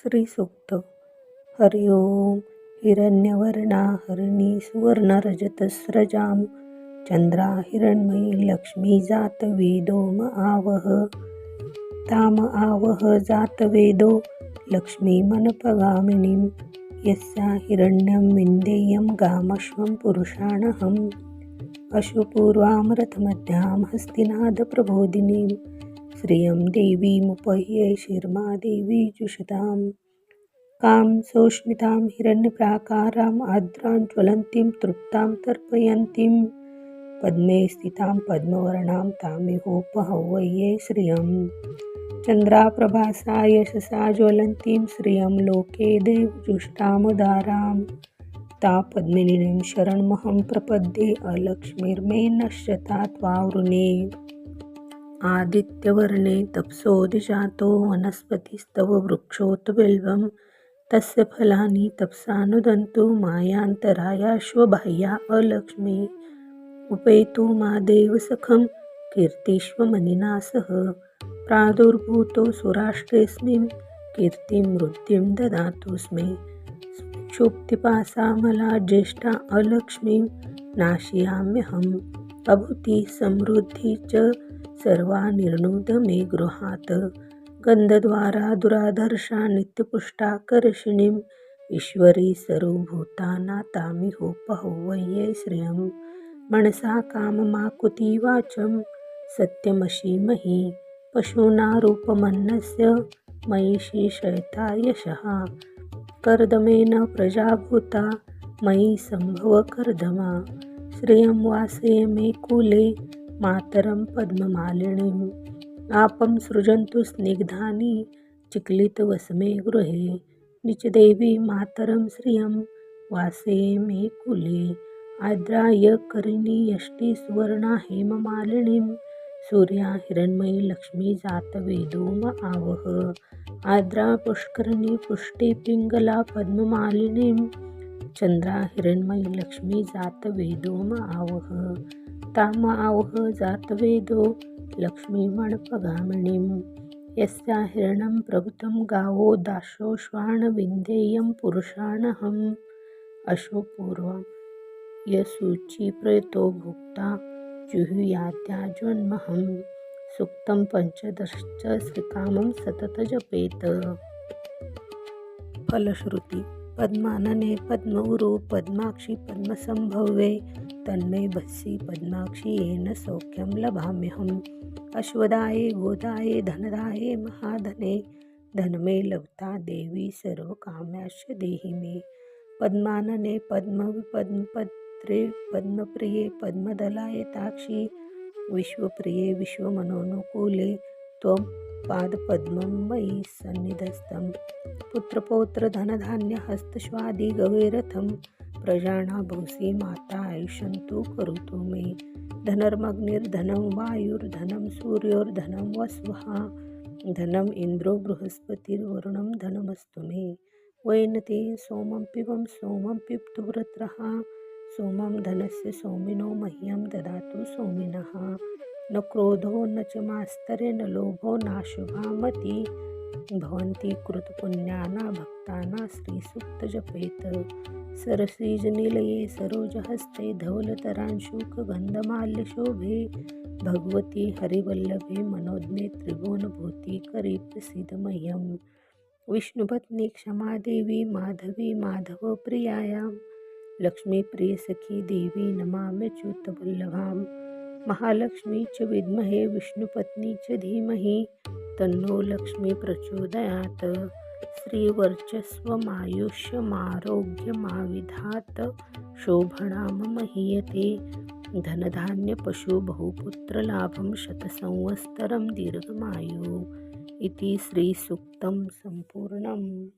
श्री सूक्त. हरि ओम. हिरण्यवर्णा हरिणी सुवर्णरजतस्रजां चंद्रा हिरण्मयी लक्ष्मी जात वेदो म आवह. ताम आवह जात वेदो लक्ष्मी मनपगामिनीं यस्या हिरण्यं विन्देयं गामश्वं पुरुषाणहम्. अशुपूर्वां रथमध्यां हस्तिनाद प्रबोधिनीं श्रियं देवीमुपह्ये शिर्मा देवी जुषताम्. कां सौष्मितां हिरण्यप्राकाराम् आर्द्रां ज्वलन्तीं तृप्तां तर्पयन्तीं पद्मे स्थितां पद्मवर्णां तामिहोपहव्ये श्रियं. चन्द्राप्रभासा यशसा ज्वलन्तीं श्रियं लोके देवजुष्टामुदारां ता पद्मिनीं शरणमहं प्रपद्ये अलक्ष्मीर्मे नश्यता त्वावृणे. आदित्यवर्णे तपसोऽधिजातो वनस्पतिस्तव वृक्षोत बिल्वं तस्य फलानि तपसानुदन्तु मायान्तरायाश्वबाह्या अलक्ष्मी. उपेतु मा देवसखं कीर्तिष्वमनिना सह प्रादुर्भूतो सुराष्ट्रेऽस्मिन् कीर्तिं वृद्धिं ददातुस्मे. क्षुब्धिपाशामला ज्येष्ठा अलक्ष्मीं नाशयाम्यहम्. अभूति समृद्धि च सर्वा निर्णुद मे गृहात्. गन्धद्वारा दुराधर्षा नित्यपुष्टा कर्षिणीम् ईश्वरी सर्वभूतानां तामिहोपहव्ये श्रियं. मनसा काममाकुति वाचं सत्यमशीमहि पशूना रूपमन्नस्य मयि शेषयता यशः. कर्दमेन प्रजाभूता मयि सम्भव कर्दमा. श्रियं वासय मे कुले मातरं पद्ममालिनीम्. आपं सृजन्तु स्निग्धानि चिक्लितवसमे गृहे. निचदेवी मातरं श्रियं वासये मे कुले. आद्राय करिणी यष्टि सुवर्णा हेममालिनीं सूर्या हिरण्मयी लक्ष्मी जात वेदो म आवह. आद्रा पुष्करिणी पुष्टि पिङ्गला पद्ममालिनीं चन्द्रा हिरण्मयी लक्ष्मी जात वेदो म आवह. ताम आवह जात वेदो लक्ष्मीमणपगामिनीं यस्या हिरण्यं प्रभुतं गावो दाशो श्वान विन्देयं पुरुषाणहम्. अशोपूर्वं यशुचिप्रयतो भुक्ता जुहुयाद्याजन्महम्. सूक्तं पंचदश्च श्रीकामं सतत जपेत. फलश्रुती. पद्मानने पद्मउरु पद्माक्षि पद्मसंभवे तन्मे भस्सी पद्माक्षि येन सौख्यं लभाम्यहम्. अश्वदाये गोदाये धनदाये महाधने धनमे लभता देवी सर्वकाम्याश्च देहि मे. पद्मानने पद्मपद्मपत्रे पद्मप्रिये पद्मदलायताक्षि विश्वप्रिये विश्वमनोनुकूले त्वं पादपद्मं मयि सन्निधस्तं. पुत्रपौत्र धनधान्य हस्तश्वादी गवेरथं प्रजाना भूसि माता आयुष्यन्तु करोतु मे. धनर्मग्निर्धनं वायुर्धनं सूर्योर्धनं वस्वः धनम् इन्द्रो बृहस्पतिर्वरुणं धनमस्तु मे. वैनते सोमं पिबं सोमं पिबतु वृत्रः सोमं धनस्य सोमिनो मह्यं ददातु सोमिनः. न क्रोधो न च मास्तरे न लोभो नाशुभा मति भवन्ति कृतपुण्यानां भक्तानां श्रीसूक्त जपेत. सरसीजनिलये सरोजहस्ते धवलतरांशुकगन्धमाल्यशोभे भगवती हरिवल्लभे मनोज्ञे त्रिभुवनभूतिकरी प्रसीद मह्यं. विष्णुपत्नी क्षमादेवी माधवी माधवप्रियायां लक्ष्मीप्रियसखी देवी नमाम्यच्युतवल्लभां. महालक्ष्मी च विद्महे विष्णुपत्नी च धीमहि तन्नो लक्ष्मी प्रचोदयात्. श्रीवर्चस्वमायुष्यमारोग्यमाविधात् शोभना मम हीयते. धनधान्यपशुबहुपुत्रलाभं शतसंवत्सरं दीर्घमायुः. इति श्रीसूक्तं सम्पूर्णम्.